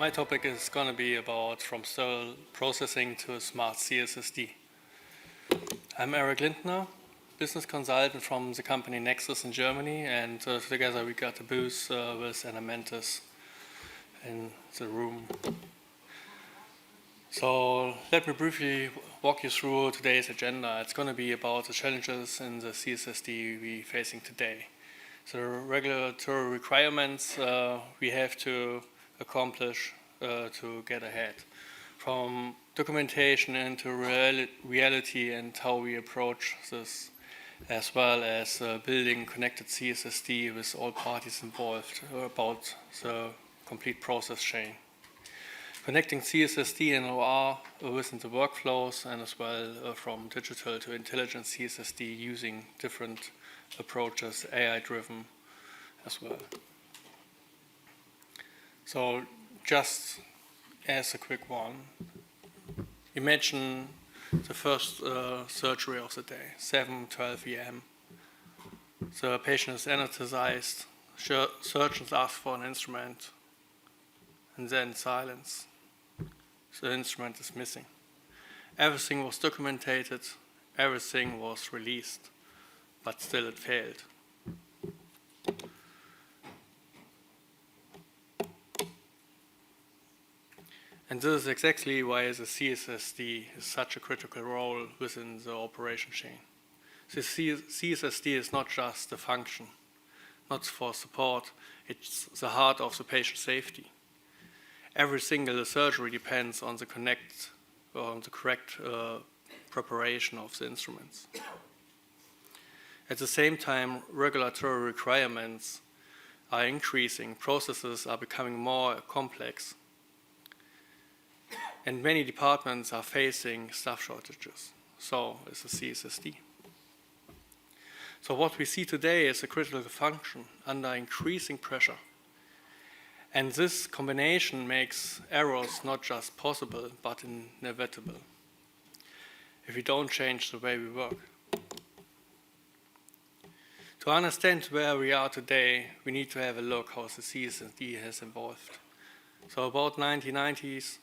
My topic is going to be about from sterile processing to a smart CSSD. I'm Erik Lindner, business consultant from the company Nexus in Germany, and together we got a booth with Anamentis in the room. So let me briefly walk you through today's agenda. It's going to be about the challenges in the CSSD we're facing today. So the regulatory requirements we have to accomplish to get ahead, from documentation into reality and how we approach this, as well as building connected CSSD with all parties involved about the complete process chain. Connecting CSSD and OR within the workflows, and as well from digital to intelligent CSSD using different approaches, AI-driven as well. So just as a quick one, imagine the first surgery of the day, 7:12 a.m. The patient is anesthetized, surgeons ask for an instrument, and then silence. The instrument is missing. Everything was documented, everything was released, but still it failed. And this is exactly why the CSSD is such a critical role within the operation chain. The CSSD is not just a function, not for support, it's the heart of the patient safety. Every single surgery depends on the correct preparation of the instruments. At the same time, regulatory requirements are increasing, processes are becoming more complex, and many departments are facing staff shortages. So is the CSSD. So what we see today is a critical function under increasing pressure. And this combination makes errors not just possible, but inevitable if we don't change the way we work. To understand where we are today, we need to have a look how the CSSD has evolved. So about 1990s,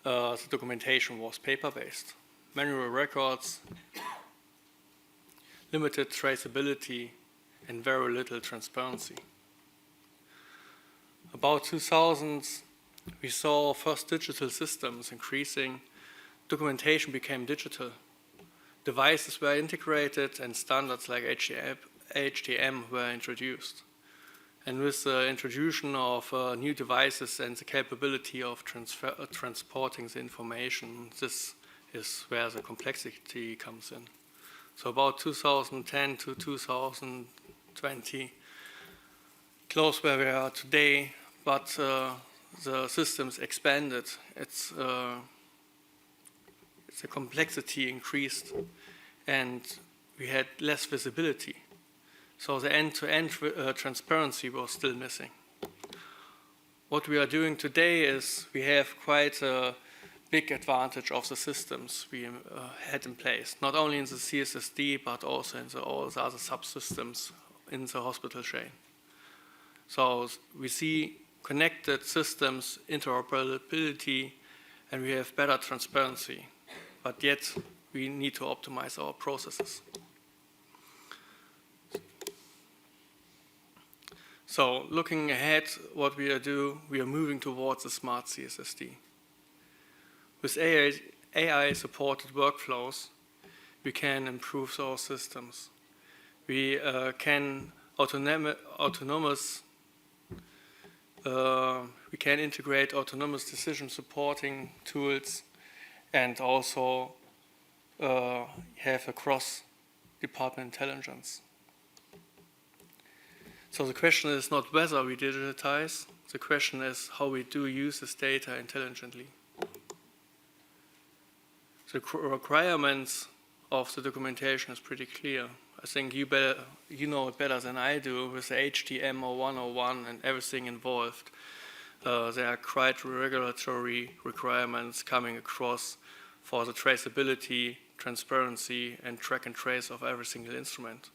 the documentation was paper-based. Manual records, limited traceability, and very little transparency. About 2000, we saw first digital systems increasing. Documentation became digital. Devices were integrated and standards like HTM were introduced. And with the introduction of new devices and the capability of transporting the information, this is where the complexity comes in. So about 2010 to 2020, close where we are today, but the systems expanded. The complexity increased, and we had less visibility. So the end-to-end transparency was still missing. What we are doing today is we have quite a big advantage of the systems we had in place, not only in the CSSD, but also in all the other subsystems in the hospital chain. So we see connected systems, interoperability, and we have better transparency, but yet we need to optimize our processes. So looking ahead, what we are moving towards a smart CSSD. With AI-supported workflows, we can improve our systems. We can we can integrate autonomous decision supporting tools, and also have a cross-department intelligence. So the question is not whether we digitize, the question is how we do use this data intelligently. The requirements of the documentation is pretty clear. I think you know it better than I do with the HTM or 101 and everything involved. There are quite regulatory requirements coming across for the traceability, transparency, and track and trace of every single instrument.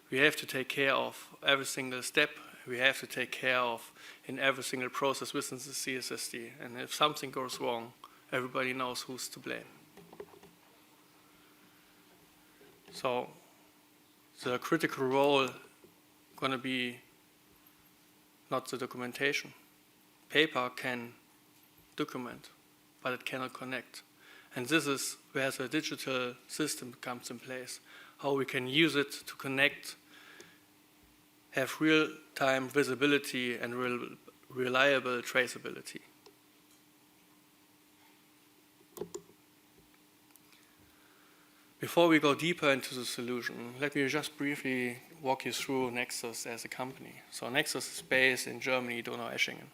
We have to take care of every single step. we have to take care of in every single process within the CSSD. And if something goes wrong, everybody knows who's to blame. So the critical role going to be not the documentation. Paper can document, but it cannot connect. And this is where the digital system comes in place, how we can use it to connect, have real-time visibility and reliable traceability. Before we go deeper into the solution, let me just briefly walk you through Nexus as a company. So Nexus is based in Germany, Donau-Eschingen.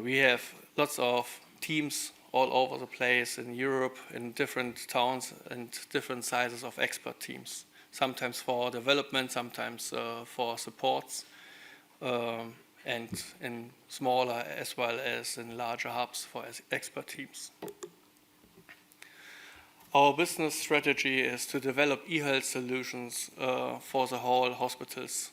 We have lots of teams all over the place in Europe, in different towns and different sizes of expert teams. Sometimes for development, sometimes for supports, and in smaller as well as in larger hubs for expert teams. Our business strategy is to develop e-health solutions for the whole hospitals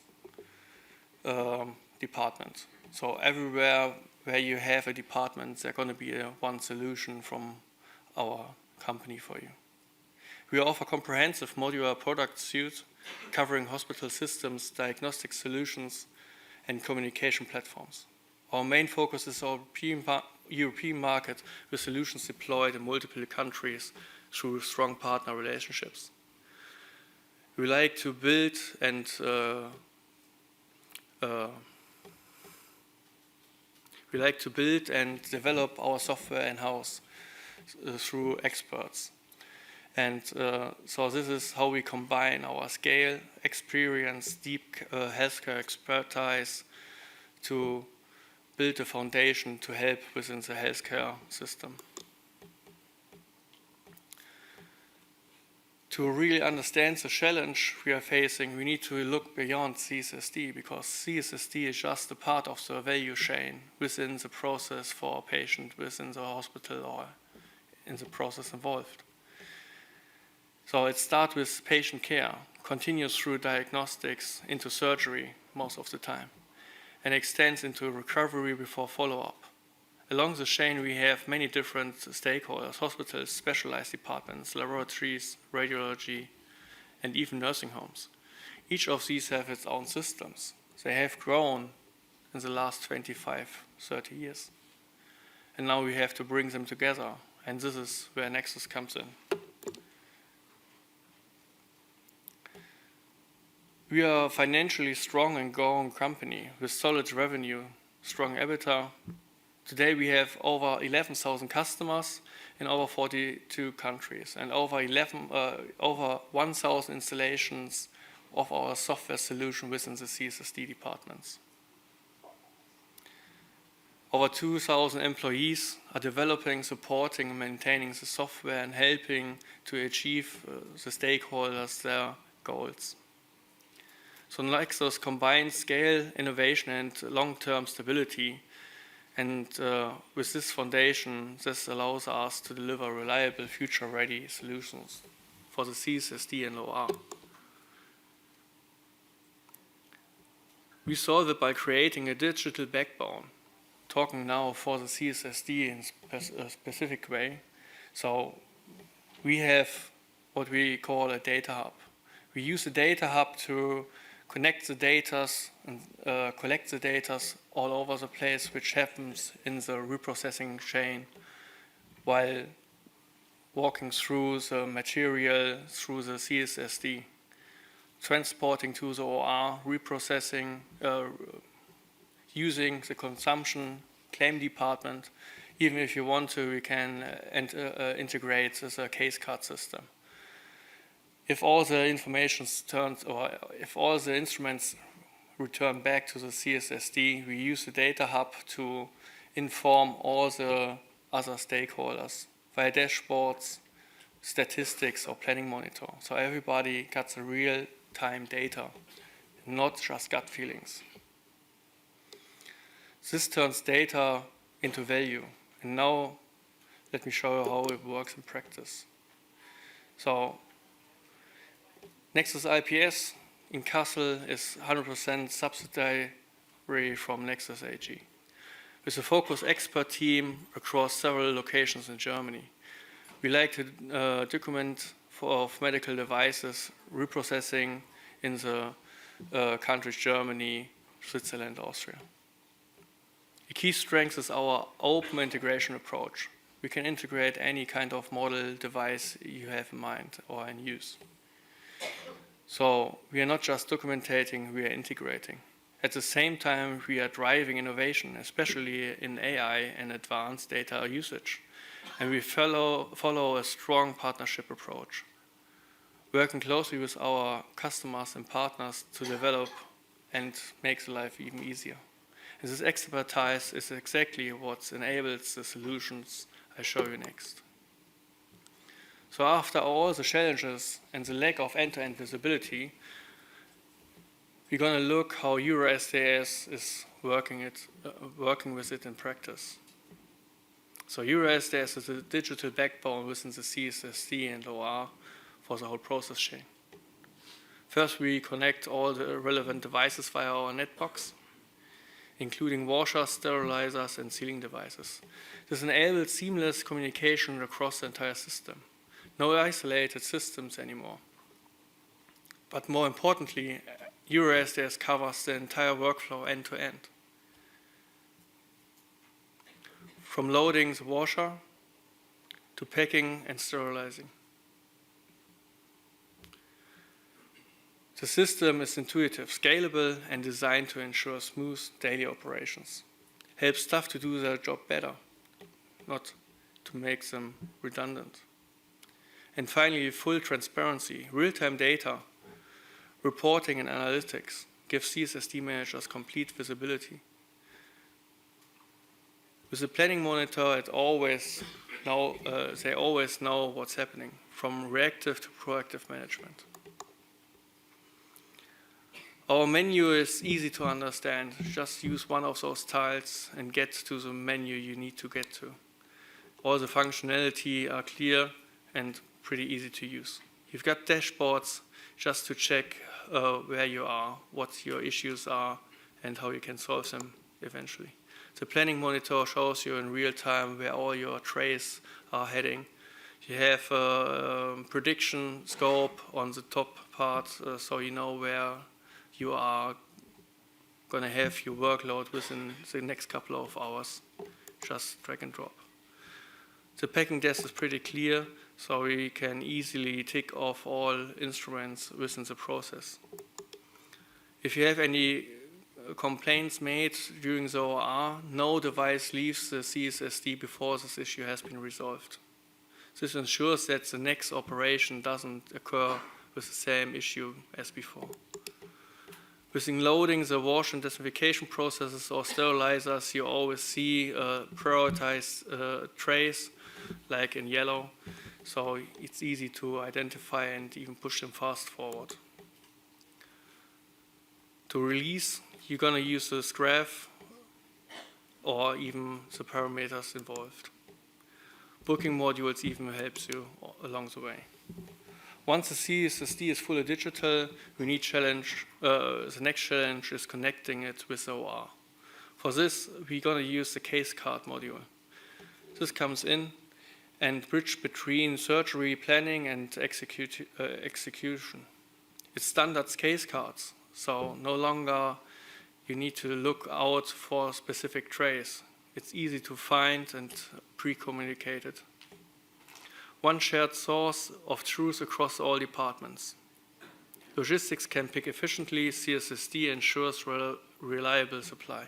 department. So everywhere where you have a department, there's going to be one solution from our company for you. We offer comprehensive modular product suite covering hospital systems, diagnostic solutions, and communication platforms. Our main focus is our European market with solutions deployed in multiple countries through strong partner relationships. We like to build and develop our software in-house through experts. And so this is how we combine our scale, experience, deep healthcare expertise to build a foundation to help within the healthcare system. To really understand the challenge we are facing, we need to look beyond CSSD, because CSSD is just a part of the value chain within the process for a patient within the hospital or in the process involved. So it starts with patient care, continues through diagnostics into surgery most of the time, and extends into recovery before follow-up. Along the chain, we have many different stakeholders: hospitals, specialized departments, laboratories, radiology, and even nursing homes. Each of these have its own systems. They have grown in the last 25, 30 years. And now we have to bring them together. And this is where Nexus comes in. We are a financially strong and growing company with solid revenue, strong EBITDA. Today we have over 11,000 customers in over 42 countries and over 1,000 installations of our software solution within the CSSD departments. Over 2,000 employees are developing, supporting, and maintaining the software and helping to achieve the stakeholders' their goals. So Nexus combines scale, innovation, and long-term stability. And with this foundation, this allows us to deliver reliable, future-ready solutions for the CSSD and OR. We solve it by creating a digital backbone, talking now for the CSSD in a specific way. So we have what we call a data hub. We use a data hub to connect the data and collect the data all over the place, which happens in the reprocessing chain while walking through the material through the CSSD, transporting to the OR, reprocessing, using the consumption claim department. Even if you want to, we can integrate as a case card system. If all the information turns, or if all the instruments return back to the CSSD, we use the data hub to inform all the other stakeholders via dashboards, statistics, or planning monitor. So everybody gets the real-time data, not just gut feelings. This turns data into value. And now let me show you how it works in practice. So Nexus IPS in Kassel is 100% subsidiary from Nexus AG, with a focused expert team across several locations in Germany. We like to document of medical devices reprocessing in the countries Germany, Switzerland, Austria. A key strength is our open integration approach. We can integrate any kind of model device you have in mind or in use. So we are not just documenting, we are integrating. At the same time, we are driving innovation, especially in AI and advanced data usage. And we follow a strong partnership approach, working closely with our customers and partners to develop and make the life even easier. And this expertise is exactly what enables the solutions I show you next. So after all the challenges and the lack of end-to-end visibility, we're going to look how EuroSDS is working with it in practice. So EuroSDS is a digital backbone within the CSSD and OR for the whole process chain. First, we connect all the relevant devices via our netbox, including washers, sterilizers, and sealing devices. This enables seamless communication across the entire system. No isolated systems anymore. But more importantly, EuroSDS covers the entire workflow end to end. From loading the washer to packing and sterilizing. The system is intuitive, scalable, and designed to ensure smooth daily operations. Helps staff to do their job better, not to make them redundant. And finally, full transparency, real-time data, reporting and analytics give CSSD managers complete visibility. With the planning monitor, they always know what's happening, from reactive to proactive management. Our menu is easy to understand. Just use one of those tiles and get to the menu you need to get to. All the functionality are clear and pretty easy to use. You've got dashboards just to check where you are, what your issues are, and how you can solve them eventually. The planning monitor shows you in real time where all your trays are heading. You have a prediction scope on the top part, so you know where you are going to have your workload within the next couple of hours. Just drag and drop. The packing desk is pretty clear, so we can easily tick off all instruments within the process. If you have any complaints made during the OR, no device leaves the CSSD before this issue has been resolved. This ensures that the next operation doesn't occur with the same issue as before. Within loading the wash and desinfection processes or sterilizers, you always see prioritized trays, like in yellow, so it's easy to identify and even push them fast forward. To release, you're going to use this graph or even the parameters involved. Booking modules even helps you along the way. Once the CSSD is fully digital, the next challenge is connecting it with the OR. For this, we're going to use the case card module. This comes in and bridge between surgery planning and execution. It's standard case cards, so no longer you need to look out for specific trays. It's easy to find and pre-communicated. One shared source of truth across all departments. Logistics can pick efficiently, CSSD ensures reliable supply,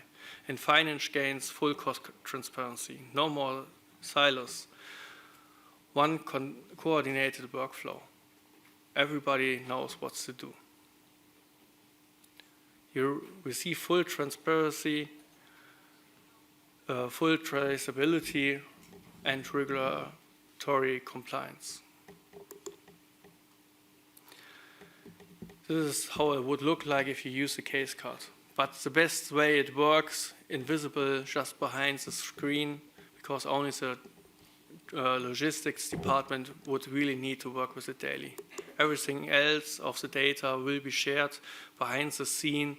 and finance gains full cost transparency. No more silos. One coordinated workflow. Everybody knows what to do. You receive full transparency, full traceability, and regulatory compliance. This is how it would look like if you use a case card. But the best way it works, invisible just behind the screen, because only the logistics department would really need to work with it daily. Everything else of the data will be shared behind the scene,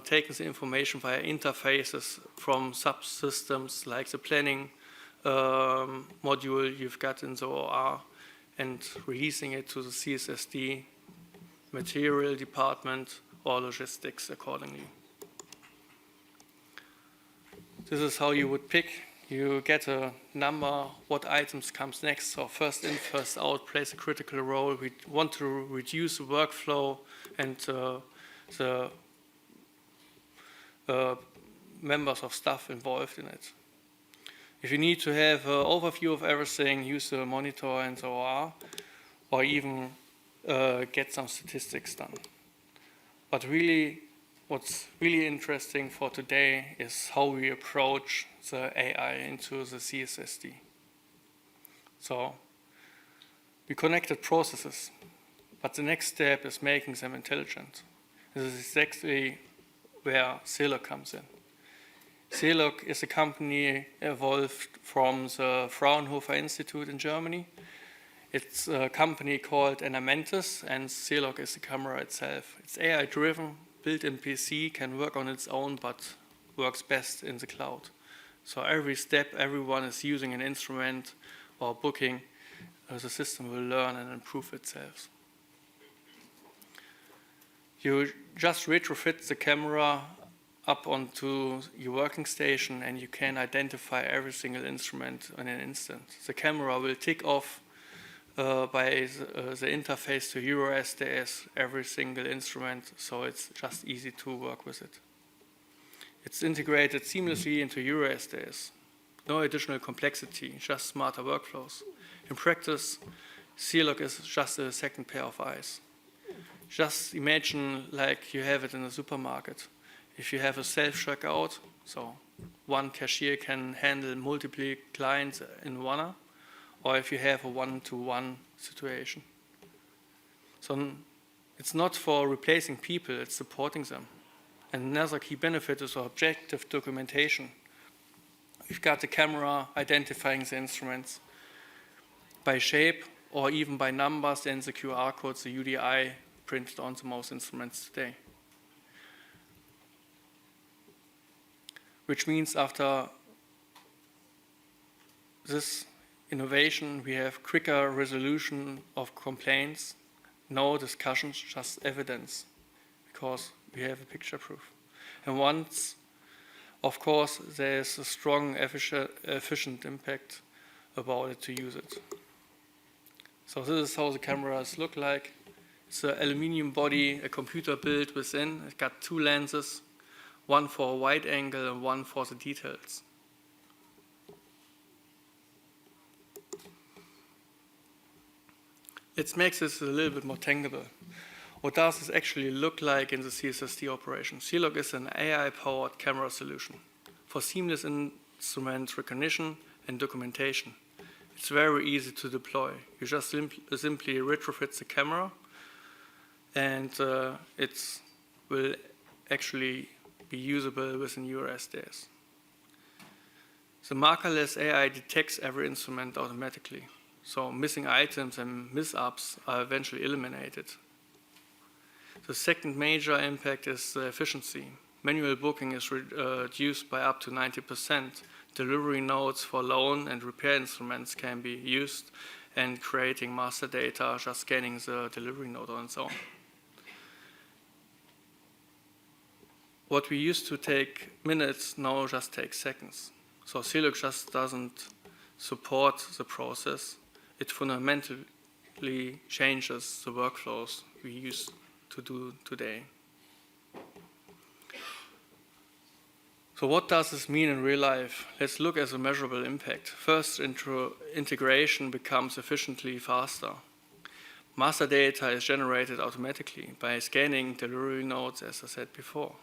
taking the information via interfaces from subsystems like the planning module you've got in the OR and releasing it to the CSSD, material department, or logistics accordingly. This is how you would pick. You get a number, what items comes next. So first in, first out plays a critical role. We want to reduce the workflow and the members of staff involved in it. If you need to have an overview of everything, use the monitor and the OR, or even get some statistics done. But really, what's really interesting for today is how we approach the AI into the CSSD. So we connected processes, but the next step is making them intelligent. This is exactly where Sterile comes in. Sterile is a company evolved from the Fraunhofer Institute in Germany. It's a company called Nexus, and Sterile is the camera itself. It's AI-driven, built-in PC, can work on its own, but works best in the cloud. So every step, everyone is using an instrument or booking, the system will learn and improve itself. You just retrofit the camera up onto your working station and you can identify every single instrument in an instant. The camera will tick off by the interface to EuroSDS every single instrument, so it's just easy to work with it. It's integrated seamlessly into EuroSDS. No additional complexity, just smarter workflows. In practice, Sterile is just a second pair of eyes. Just imagine like you have it in a supermarket. If you have a self-checkout, so one cashier can handle multiple clients in one, or if you have a one-to-one situation. So it's not for replacing people, it's supporting them. And another key benefit is objective documentation. We've got the camera identifying the instruments by shape or even by numbers and the QR codes, the UDI printed on the most instruments today. Which means after this innovation, we have quicker resolution of complaints, no discussions, just evidence, because we have a picture proof. And once, of course, there's a strong, efficient impact about it to use it. So this is how the cameras look like. It's an aluminum body, a computer built within. It's got two lenses, one for a wide angle and one for the details. It makes this a little bit more tangible. What does this actually look like in the CSSD operation? Sterile is an AI-powered camera solution for seamless instrument recognition and documentation. It's very easy to deploy. You just simply retrofit the camera, and it will actually be usable within EuroSDS. The markerless AI detects every instrument automatically. So missing items and misups are eventually eliminated. The second major impact is efficiency. Manual booking is reduced by up to 90%. Delivery notes for loan and repair instruments can be used, and creating master data, just scanning the delivery note on its own. What we used to take minutes now just takes seconds. So Sterile just doesn't support the process. It fundamentally changes the workflows we use to do today. So what does this mean in real life? Let's look at the measurable impact. First, integration becomes efficiently faster. Master data is generated automatically by scanning delivery notes, as I said before.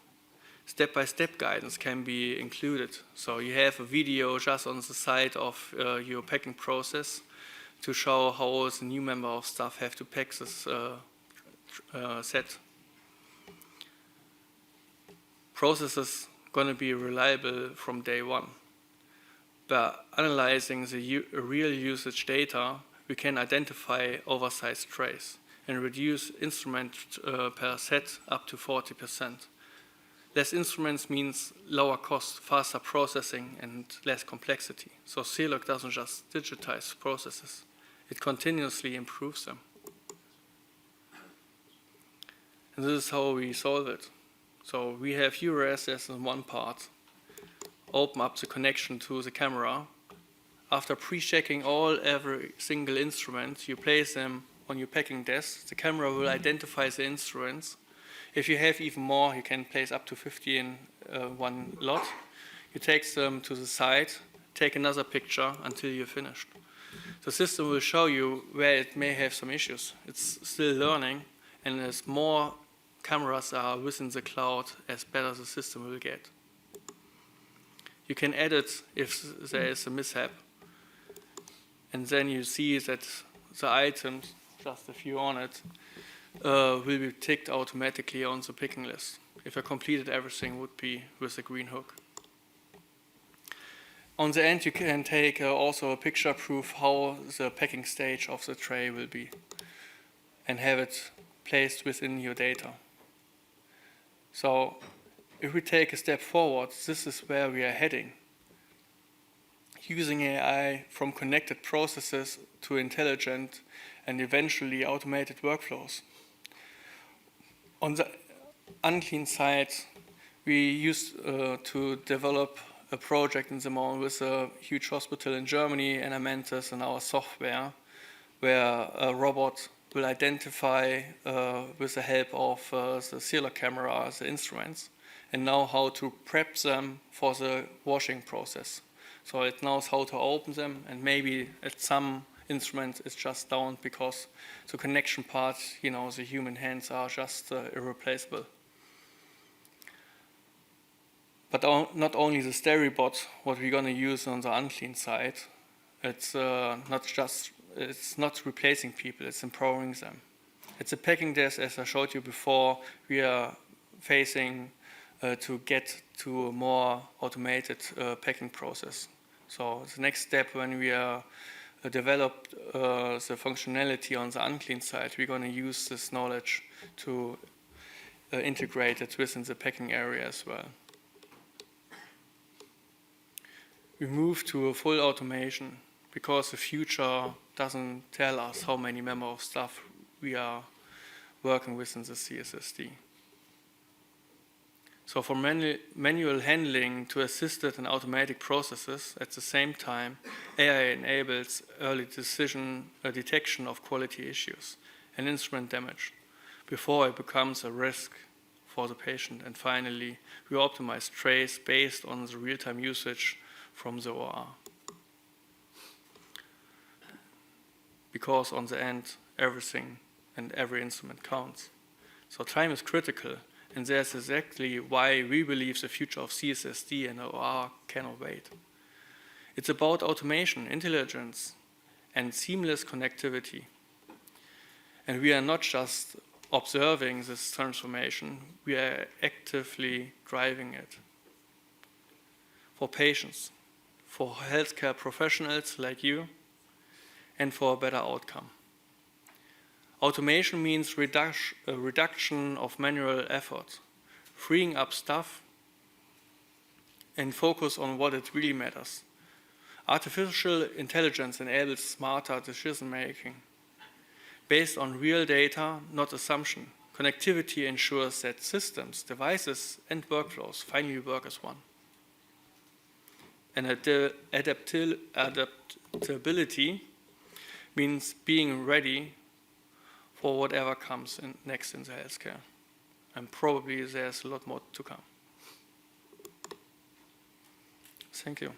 Step-by-step guidance can be included. So you have a video just on the side of your packing process to show how the new member of staff have to pack this set. Processes going to be reliable from day one. By analyzing the real usage data, we can identify oversized trays. and reduce instrument per set up to 40%. Less instruments means lower cost, faster processing, and less complexity. So CLOC doesn't just digitize processes, it continuously improves them. And this is how we solve it. So we have URSS in one part, open up the connection to the camera. After pre-checking every single instrument, you place them on your packing desk. The camera will identify the instruments. If you have even more, you can place up to 50 in one lot. You take them to the side, take another picture until you're finished. The system will show you where it may have some issues. It's still learning, and as more cameras are within the cloud, as better the system will get. You can edit if there is a mishap, and then you see that the items, just a few on it, will be ticked automatically on the picking list. If I completed everything, would be with a green hook. On the end, you can take also a picture proof how the packing stage of the tray will be and have it placed within your data. So if we take a step forward, this is where we are heading. Using AI from connected processes to intelligent and eventually automated workflows. On the unclean side, we used to develop a project in the moment with a huge hospital in Germany, Amentus, and our software, where a robot will identify with the help of the CLOC camera the instruments and know how to prep them for the washing process. So it knows how to open them, and maybe at some instruments it's just down because the connection part, the human hands are just irreplaceable. But not only the Sterile bot, what we're going to use on the unclean side, it's not replacing people, it's empowering them. It's a packing desk, as I showed you before. We are facing to get to a more automated packing process. So the next step, when we are developed the functionality on the unclean side, we're going to use this knowledge to integrate it within the packing area as well. We move to a full automation because the future doesn't tell us how many members of staff we are working with in the CSSD. So from manual handling to assisted and automatic processes, at the same time, AI enables early detection of quality issues and instrument damage before it becomes a risk for the patient. And finally, we optimize trays based on the real-time usage from the OR. Because on the end, everything and every instrument counts. So time is critical, and that's exactly why we believe the future of CSSD and OR cannot wait. It's about automation, intelligence, and seamless connectivity. And we are not just observing this transformation, we are actively driving it. For patients, for healthcare professionals like you, and for a better outcome. Automation means a reduction of manual effort, freeing up staff, and focus on what it really matters. Artificial intelligence enables smarter decision-making based on real data, not assumption. Connectivity ensures that systems, devices, and workflows finally work as one. And adaptability means being ready for whatever comes next in the healthcare. And probably there's a lot more to come. Thank you.